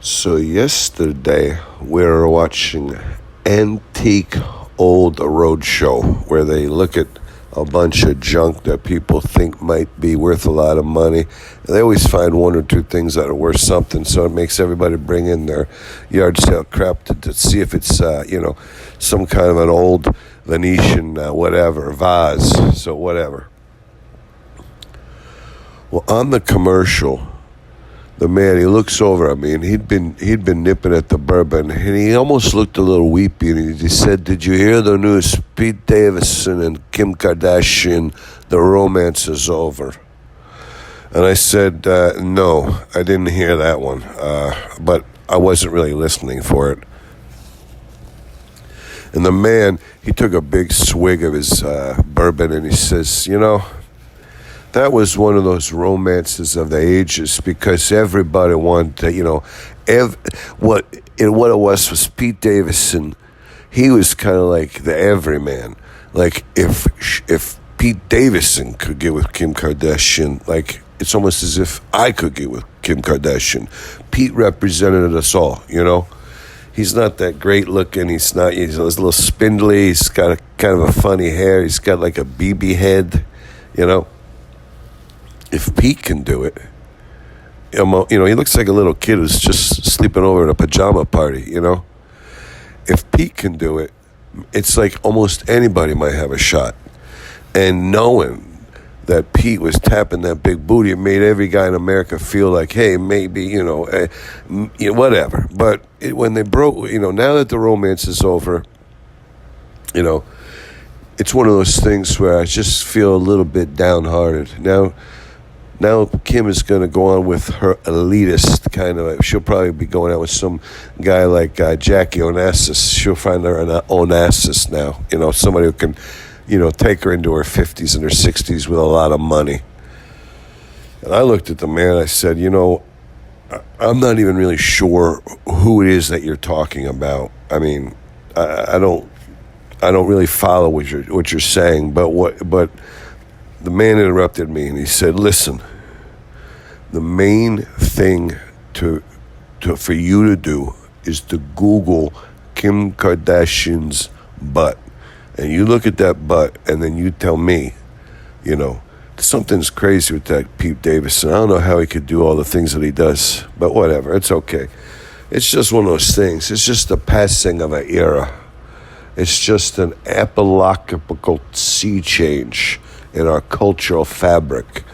So yesterday we were watching Antique Old Roadshow, where they look at a bunch of junk that people think might be worth a lot of money. And they always find one or two things that are worth something, so it makes everybody bring in their yard sale crap to see if it's some kind of an old Venetian whatever vase. So whatever. Well, on the commercial, the man, he looks over at me, and he'd been nipping at the bourbon, and he almost looked a little weepy, and he said, "Did you hear the news? Pete Davidson and Kim Kardashian, the romance is over." And I said, "No, I didn't hear that one, but I wasn't really listening for it." And the man, he took a big swig of his bourbon, and he says, that was one of those romances of the ages, because everybody wanted to, what it was Pete Davidson. He was kind of like the everyman. Like if Pete Davidson could get with Kim Kardashian, like it's almost as if I could get with Kim Kardashian. Pete represented us all, He's not that great looking. He's a little spindly. He's got a kind of a funny hair. He's got like a BB head, If Pete can do it, he looks like a little kid who's just sleeping over at a pajama party, If Pete can do it, it's like almost anybody might have a shot. And knowing that Pete was tapping that big booty, it made every guy in America feel like, hey, maybe, whatever. But when they broke, now that the romance is over, it's one of those things where I just feel a little bit downhearted. Now Kim is going to go on with her elitist kind of. She'll probably be going out with some guy like Jackie Onassis. She'll find her an Onassis now. Somebody who can, take her into her 50s and her 60s with a lot of money. And I looked at the man. I said, I'm not even really sure who it is that you're talking about. I mean, I don't really follow what you're saying. But the man interrupted me, and he said, "Listen, the main thing for you to do is to Google Kim Kardashian's butt. And you look at that butt, and then you tell me, something's crazy with that Pete Davidson. I don't know how he could do all the things that he does, but whatever, it's okay. It's just one of those things. It's just the passing of an era. It's just an apocryphal sea change in our cultural fabric."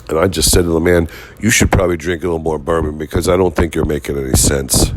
And I just said to the man, "You should probably drink a little more bourbon, because I don't think you're making any sense."